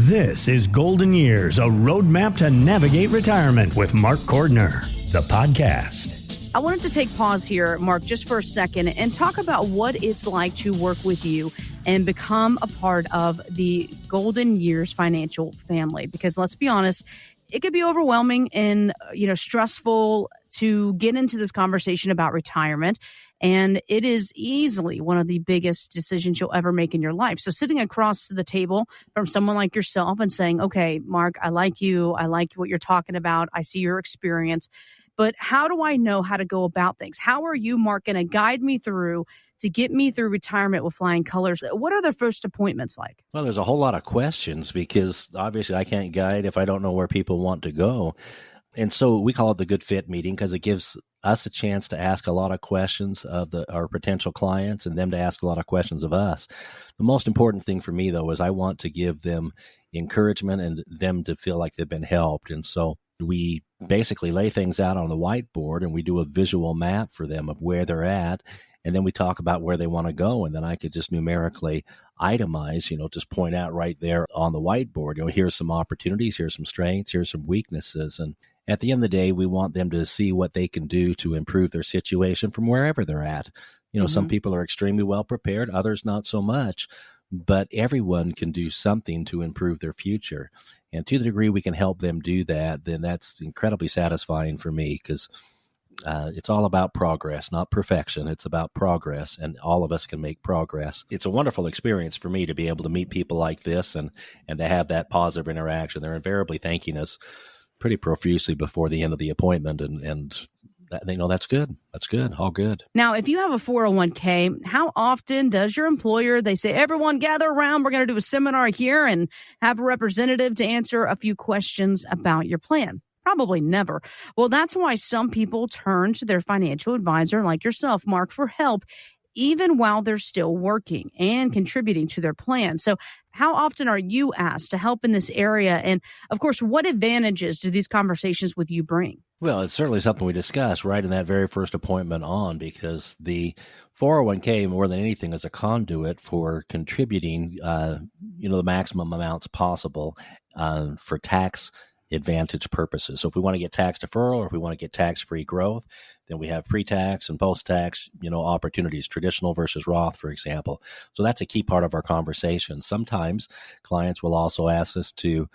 This is Golden Years, a roadmap to navigate retirement with Mark Cordner, the podcast. I wanted to take pause here, Mark, just for a second and talk about what it's like to work with you and become a part of the Golden Years financial family. Because let's be honest, it could be overwhelming and, stressful to get into this conversation about retirement. And it is easily one of the biggest decisions you'll ever make in your life. So sitting across the table from someone like yourself and saying, okay, Mark, I like you. I like what you're talking about. I see your experience. But how do I know how to go about things? How are you, Mark, going to guide me through to get me through retirement with flying colors? What are the first appointments like? Well, there's a whole lot of questions because obviously I can't guide if I don't know where people want to go. And so we call it the good fit meeting because it gives us a chance to ask a lot of questions of our potential clients and them to ask a lot of questions of us. The most important thing for me, though, is I want to give them encouragement and them to feel like they've been helped. And so we basically lay things out on the whiteboard and we do a visual map for them of where they're at. And then we talk about where they want to go. And then I could just numerically itemize, just point out right there on the whiteboard, here's some opportunities, here's some strengths, here's some weaknesses. And at the end of the day, we want them to see what they can do to improve their situation from wherever they're at. Some people are extremely well prepared, others not so much, but everyone can do something to improve their future. And to the degree we can help them do that, then that's incredibly satisfying for me because it's all about progress, not perfection. It's about progress, and all of us can make progress. It's a wonderful experience for me to be able to meet people like this and to have that positive interaction. They're invariably thanking us pretty profusely before the end of the appointment, and that's good. That's good. All good. Now, if you have a 401k, how often does your employer, they say, everyone gather around, we're going to do a seminar here and have a representative to answer a few questions about your plan? Probably never. Well, that's why some people turn to their financial advisor like yourself, Mark, for help, even while they're still working and contributing to their plan. So how often are you asked to help in this area? And of course, what advantages do these conversations with you bring? Well, it's certainly something we discuss right in that very first appointment on, because the 401k, more than anything, is a conduit for contributing, the maximum amounts possible for tax advantage purposes. So if we want to get tax deferral or if we want to get tax-free growth, then we have pre-tax and post-tax, opportunities, traditional versus Roth, for example. So that's a key part of our conversation. Sometimes clients will also ask us to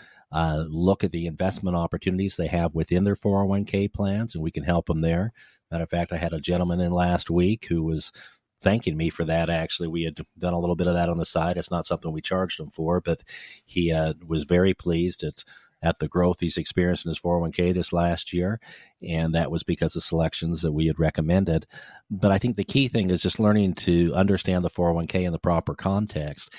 look at the investment opportunities they have within their 401k plans, and we can help them there. Matter of fact, I had a gentleman in last week who was thanking me for that. Actually, we had done a little bit of that on the side. It's not something we charged him for, but he was very pleased at the growth he's experienced in his 401k this last year, and that was because of selections that we had recommended. But I think the key thing is just learning to understand the 401k in the proper context,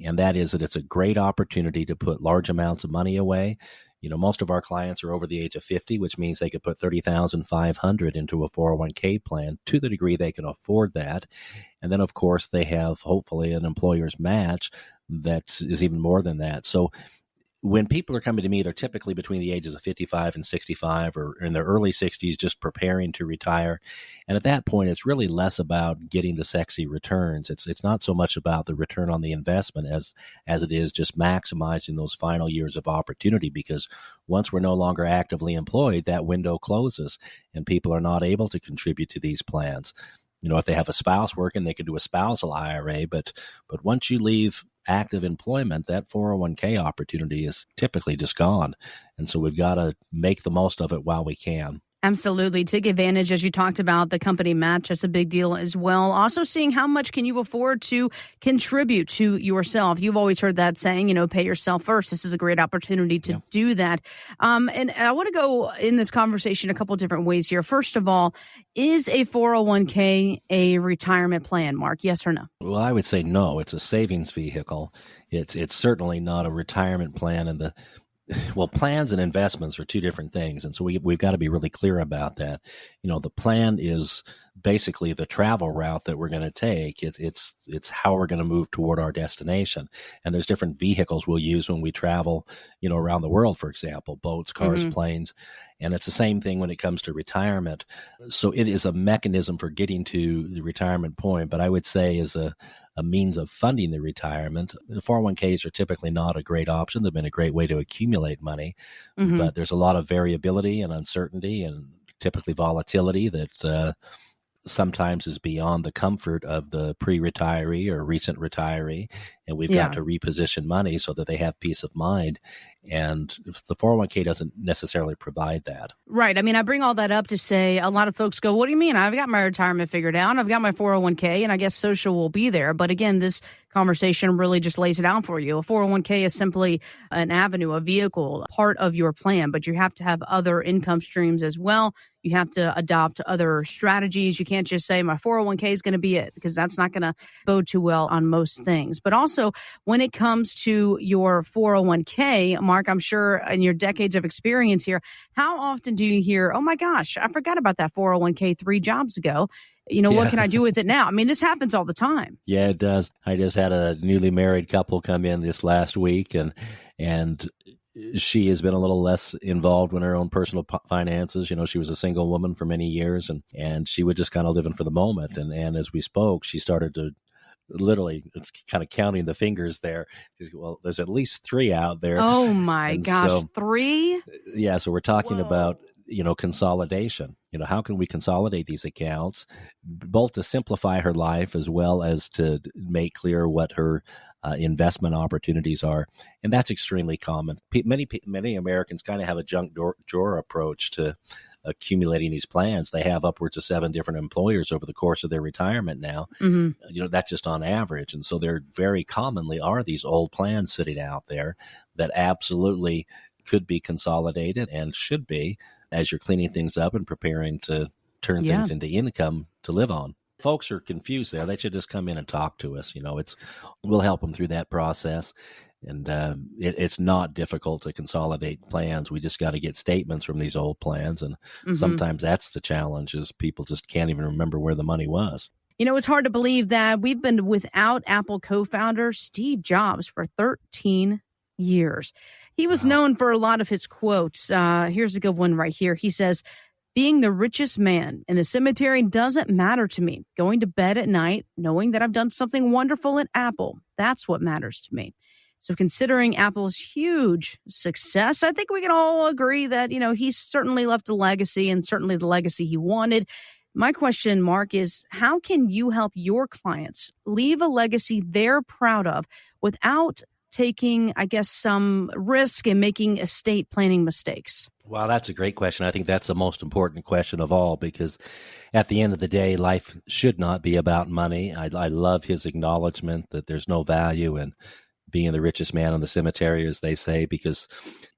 and that is that it's a great opportunity to put large amounts of money away. Most of our clients are over the age of 50, which means they could put $30,500 into a 401k plan to the degree they can afford that. And then, of course, they have hopefully an employer's match that is even more than that. So when people are coming to me, they're typically between the ages of 55 and 65 or in their early 60s, just preparing to retire. And at that point, it's really less about getting the sexy returns. It's not so much about the return on the investment as it is just maximizing those final years of opportunity, because once we're no longer actively employed, that window closes and people are not able to contribute to these plans. If they have a spouse working, they can do a spousal IRA, but once you leave active employment, that 401k opportunity is typically just gone. And so we've got to make the most of it while we can. Absolutely. Take advantage, as you talked about, the company match. That's a big deal as well. Also seeing how much can you afford to contribute to yourself. You've always heard that saying, pay yourself first. This is a great opportunity to do that. And I want to go in this conversation a couple different ways here. First of all, is a 401k a retirement plan, Mark? Yes or no? Well, I would say no. It's a savings vehicle. It's certainly not a retirement plan. Well, plans and investments are two different things, and so we've got to be really clear about that. The plan is basically the travel route that we're going to take. It's how we're going to move toward our destination, and there's different vehicles we'll use when we travel, around the world, for example, boats, cars, planes, and it's the same thing when it comes to retirement. So it is a mechanism for getting to the retirement point, but I would say as a a means of funding the retirement. The 401ks are typically not a great option. They've been a great way to accumulate money, but there's a lot of variability and uncertainty and typically volatility that sometimes is beyond the comfort of the pre-retiree or recent retiree. And we've got to reposition money so that they have peace of mind. And the 401k doesn't necessarily provide that. Right. I mean, I bring all that up to say a lot of folks go, what do you mean? I've got my retirement figured out. I've got my 401k, and I guess social will be there. But again, this conversation really just lays it out for you. A 401k is simply an avenue, a vehicle, part of your plan, but you have to have other income streams as well. You have to adopt other strategies. You can't just say my 401k is going to be it, because that's not going to bode too well on most things. But also when it comes to your 401k, Mark, I'm sure in your decades of experience here, how often do you hear, oh my gosh, I forgot about that 401k 3 jobs ago. What can I do with it now? I mean, this happens all the time. Yeah, it does. I just had a newly married couple come in this last week, and she has been a little less involved in her own personal finances. She was a single woman for many years, and she would just kind of living for the moment. And as we spoke, she started to literally, it's kind of counting the fingers there. She's, well, there's at least 3 out there. Oh my gosh, 3? Yeah, so we're talking about consolidation. How can we consolidate these accounts, both to simplify her life as well as to make clear what her investment opportunities are? And that's extremely common. Many Americans kind of have a junk drawer approach to accumulating these plans. They have upwards of 7 different employers over the course of their retirement now. That's just on average. And so there very commonly are these old plans sitting out there that absolutely could be consolidated and should be, as you're cleaning things up and preparing to turn things into income to live on. Folks are confused there. They should just come in and talk to us. We'll help them through that process. And it's not difficult to consolidate plans. We just got to get statements from these old plans. And sometimes that's the challenge, is people just can't even remember where the money was. It's hard to believe that we've been without Apple co-founder Steve Jobs for 13 years. He was known for a lot of his quotes. Here's a good one right here. He says, "Being the richest man in the cemetery doesn't matter to me. Going to bed at night, knowing that I've done something wonderful at Apple, that's what matters to me." So considering Apple's huge success, I think we can all agree that, he's certainly left a legacy, and certainly the legacy he wanted. My question, Mark, is how can you help your clients leave a legacy they're proud of without taking, I guess, some risk and making estate planning mistakes? Well, that's a great question. I think that's the most important question of all, because at the end of the day, life should not be about money. I love his acknowledgement that there's no value in being the richest man in the cemetery, as they say, because,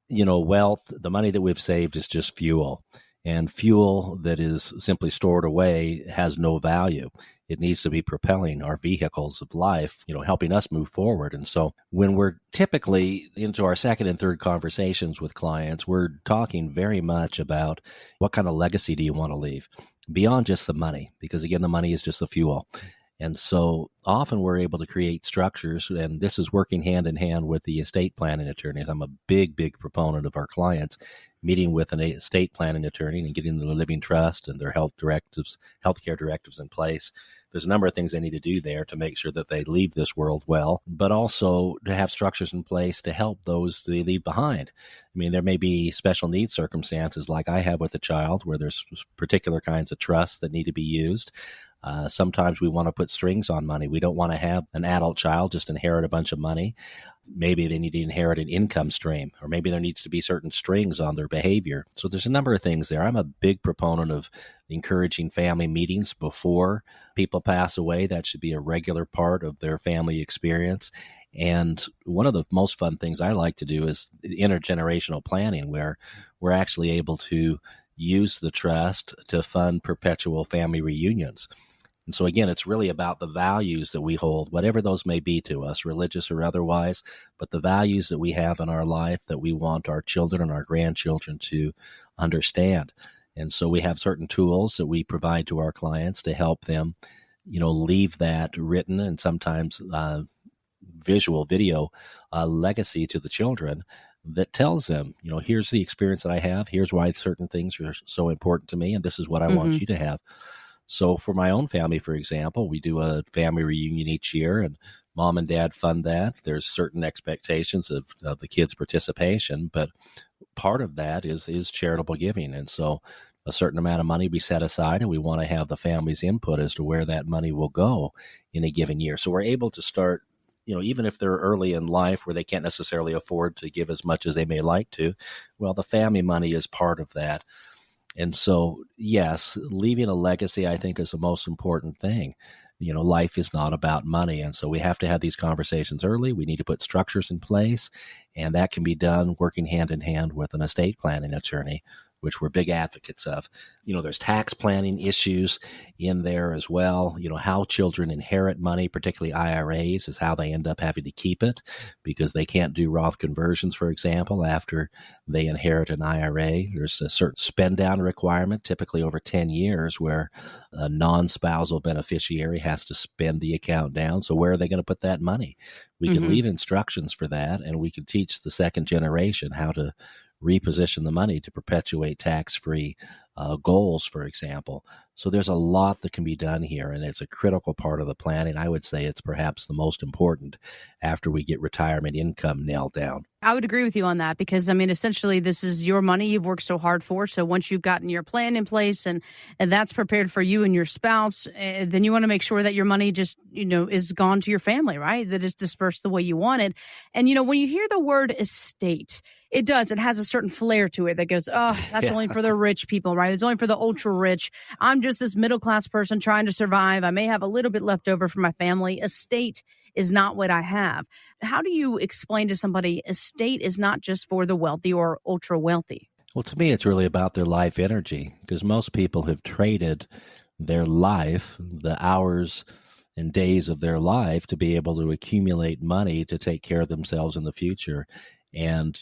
wealth, the money that we've saved is just fuel. And fuel that is simply stored away has no value. It needs to be propelling our vehicles of life, helping us move forward. And so when we're typically into our second and third conversations with clients, we're talking very much about what kind of legacy do you want to leave beyond just the money, because again, the money is just the fuel. And so often we're able to create structures, and this is working hand in hand with the estate planning attorneys. I'm a big, big proponent of our clients meeting with an estate planning attorney and getting the living trust and their healthcare directives in place. There's a number of things they need to do there to make sure that they leave this world well, but also to have structures in place to help those they leave behind. I mean, there may be special needs circumstances like I have with a child where there's particular kinds of trusts that need to be used. Sometimes we want to put strings on money. We don't want to have an adult child just inherit a bunch of money. Maybe they need to inherit an income stream, or maybe there needs to be certain strings on their behavior. So there's a number of things there. I'm a big proponent of encouraging family meetings before people pass away. That should be a regular part of their family experience. And one of the most fun things I like to do is intergenerational planning, where we're actually able to use the trust to fund perpetual family reunions. And so again, it's really about the values that we hold, whatever those may be to us, religious or otherwise, but the values that we have in our life that we want our children and our grandchildren to understand. And so we have certain tools that we provide to our clients to help them, leave that written and sometimes video legacy to the children that tells them, here's the experience that I have, here's why certain things are so important to me, and this is what I want you to have. So for my own family, for example, we do a family reunion each year, and mom and dad fund that. There's certain expectations of the kids' participation, but part of that is charitable giving. And so a certain amount of money we set aside, and we want to have the family's input as to where that money will go in a given year. So we're able to start, even if they're early in life where they can't necessarily afford to give as much as they may like to, well, the family money is part of that. And so, yes, leaving a legacy, I think, is the most important thing. Life is not about money. And so we have to have these conversations early. We need to put structures in place, and that can be done working hand in hand with an estate planning attorney, which we're big advocates of. There's tax planning issues in there as well. How children inherit money, particularly IRAs, is how they end up having to keep it because they can't do Roth conversions, for example, after they inherit an IRA. There's a certain spend down requirement, typically over 10 years, where a non-spousal beneficiary has to spend the account down. So where are they going to put that money? We can leave instructions for that, and we can teach the second generation how to reposition the money to perpetuate tax-free goals, for example. So there's a lot that can be done here, and it's a critical part of the planning. I would say it's perhaps the most important after we get retirement income nailed down. I would agree with you on that because, essentially, this is your money you've worked so hard for. So once you've gotten your plan in place and that's prepared for you and your spouse, then you want to make sure that your money just, is gone to your family, right? That is dispersed the way you want it. And, when you hear the word estate, it has a certain flair to it that goes, that's only for the rich people, right? It's only for the ultra rich. I'm just this middle-class person trying to survive. I may have a little bit left over for my family. Estate is not what I have. How do you explain to somebody estate is not just for the wealthy or ultra wealthy? Well, to me, it's really about their life energy, because most people have traded their life, the hours and days of their life, to be able to accumulate money to take care of themselves in the future. And,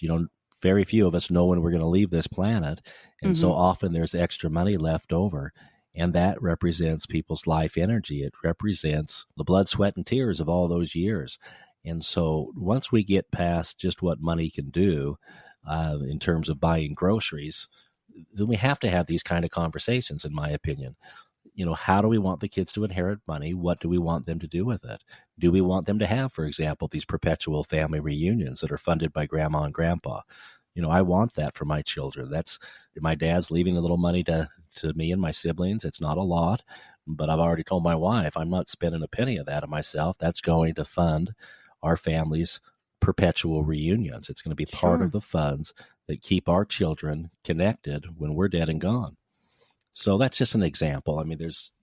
very few of us know when we're going to leave this planet. And so often there's extra money left over. And that represents people's life energy. It represents the blood, sweat, and tears of all those years. And so once we get past just what money can do in terms of buying groceries, then we have to have these kind of conversations, in my opinion. How do we want the kids to inherit money? What do we want them to do with it? Do we want them to have, for example, these perpetual family reunions that are funded by grandma and grandpa? I want that for my children. My dad's leaving a little money to me and my siblings. It's not a lot, but I've already told my wife I'm not spending a penny of that on myself. That's going to fund our family's perpetual reunions. It's going to be part of the funds that keep our children connected when we're dead and gone. So that's just an example. There's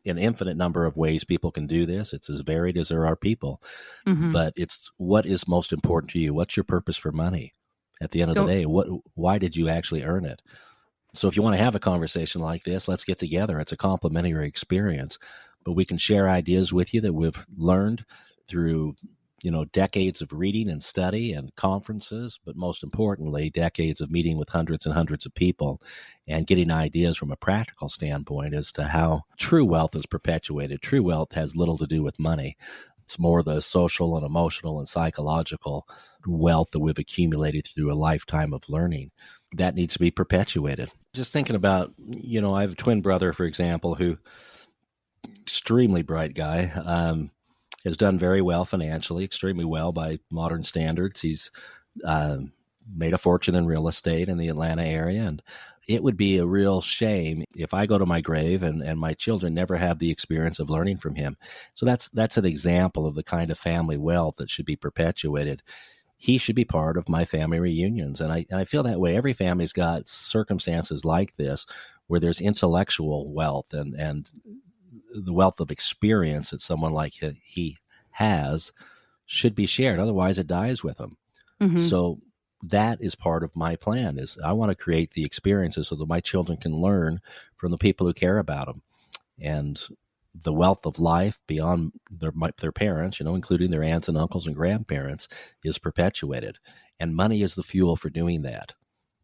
an infinite number of ways people can do this. It's as varied as there are people. But it's what is most important to you. What's your purpose for money? At the end of the day, why did you actually earn it? So if you want to have a conversation like this, let's get together. It's a complimentary experience, but we can share ideas with you that we've learned through, decades of reading and study and conferences, but most importantly, decades of meeting with hundreds and hundreds of people and getting ideas from a practical standpoint as to how true wealth is perpetuated. True wealth has little to do with money. It's more the social and emotional and psychological wealth that we've accumulated through a lifetime of learning that needs to be perpetuated. Just thinking about, I have a twin brother, for example, who extremely bright guy, has done very well financially, extremely well by modern standards. He's made a fortune in real estate in the Atlanta area, and it would be a real shame if I go to my grave and my children never have the experience of learning from him. So that's an example of the kind of family wealth that should be perpetuated. He should be part of my family reunions. And I feel that way. Every family's got circumstances like this where there's intellectual wealth and the wealth of experience that someone like he has should be shared. Otherwise, it dies with him. So that is part of my plan. Is I want to create the experiences so that my children can learn from the people who care about them, and the wealth of life beyond their parents, including their aunts and uncles and grandparents, is perpetuated. And money is the fuel for doing that.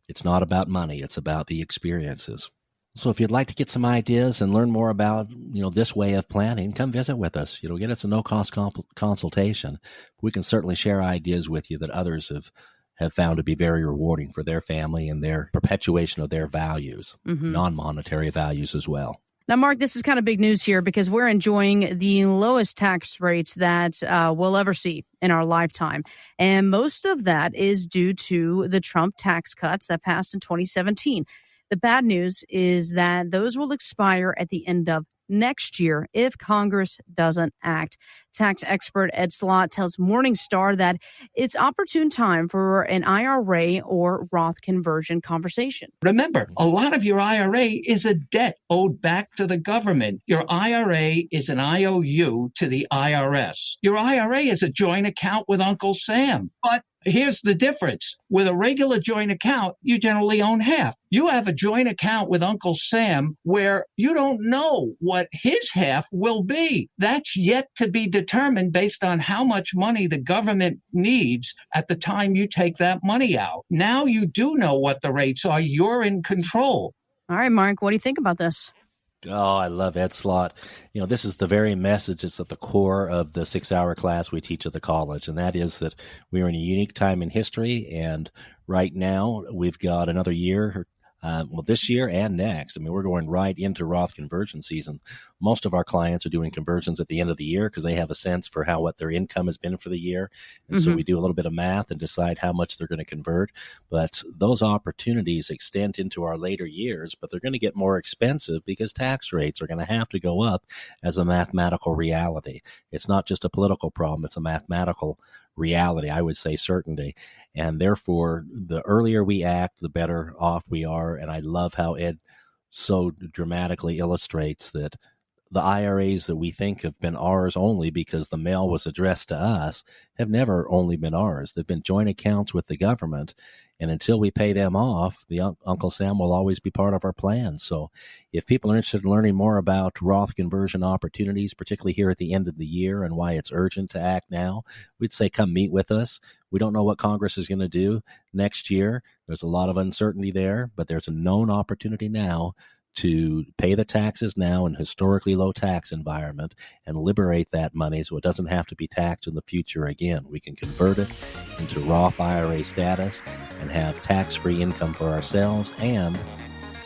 It's not about money; it's about the experiences. So if you'd like to get some ideas and learn more about, this way of planning, come visit with us. Get us a no-cost consultation. We can certainly share ideas with you that others have found to be very rewarding for their family and their perpetuation of their values, non-monetary values as well. Now, Mark, this is kind of big news here because we're enjoying the lowest tax rates that we'll ever see in our lifetime. And most of that is due to the Trump tax cuts that passed in 2017. The bad news is that those will expire at the end of next year if Congress doesn't act. Tax expert Ed Slott tells Morningstar that it's opportune time for an IRA or Roth conversion conversation. Remember, a lot of your IRA is a debt owed back to the government. Your IRA is an IOU to the IRS. Your IRA is a joint account with Uncle Sam. But here's the difference. With a regular joint account, you generally own half. You have a joint account with Uncle Sam where you don't know what his half will be. That's yet to be determined based on how much money the government needs at the time you take that money out. Now you do know what the rates are. You're in control. All right, Mark, what do you think about this? Oh, I love Ed Slott. This is the very message that's at the core of the 6-hour class we teach at the college, and that is that we are in a unique time in history, and right now we've got another year, this year and next. I mean, we're going right into Roth conversion season. Most of our clients are doing conversions at the end of the year because they have a sense for what their income has been for the year. And so we do a little bit of math and decide how much they're going to convert. But those opportunities extend into our later years, but they're going to get more expensive because tax rates are going to have to go up as a mathematical reality. It's not just a political problem. It's a mathematical reality, I would say certainty. And therefore, the earlier we act, the better off we are. And I love how Ed so dramatically illustrates that the IRAs that we think have been ours only because the mail was addressed to us have never only been ours. They've been joint accounts with the government. And until we pay them off, the Uncle Sam will always be part of our plan. So if people are interested in learning more about Roth conversion opportunities, particularly here at the end of the year and why it's urgent to act now, we'd say come meet with us. We don't know what Congress is going to do next year. There's a lot of uncertainty there, but there's a known opportunity now to pay the taxes now in historically low tax environment and liberate that money so it doesn't have to be taxed in the future again. We can convert it into Roth IRA status and have tax-free income for ourselves and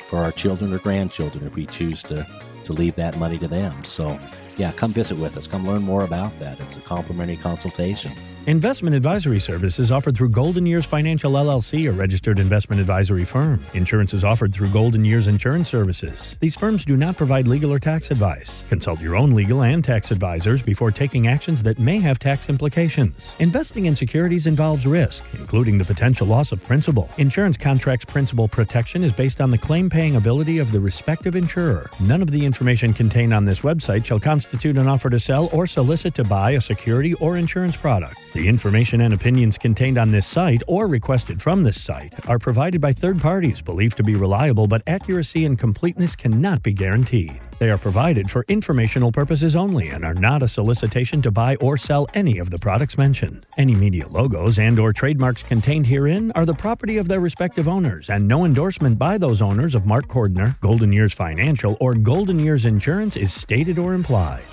for our children or grandchildren if we choose to leave that money to them. So, yeah, come visit with us. Come learn more about that. It's a complimentary consultation. Investment advisory services offered through Golden Years Financial LLC, a registered investment advisory firm. Insurance is offered through Golden Years Insurance Services. These firms do not provide legal or tax advice. Consult your own legal and tax advisors before taking actions that may have tax implications. Investing in securities involves risk, including the potential loss of principal. Insurance contracts principal protection is based on the claim-paying ability of the respective insurer. None of the information contained on this website shall constitute an offer to sell or solicit to buy a security or insurance product. The information and opinions contained on this site or requested from this site are provided by third parties believed to be reliable, but accuracy and completeness cannot be guaranteed. They are provided for informational purposes only and are not a solicitation to buy or sell any of the products mentioned. Any media logos and or trademarks contained herein are the property of their respective owners, and no endorsement by those owners of Mark Cordner, Golden Years Financial, or Golden Years Insurance is stated or implied.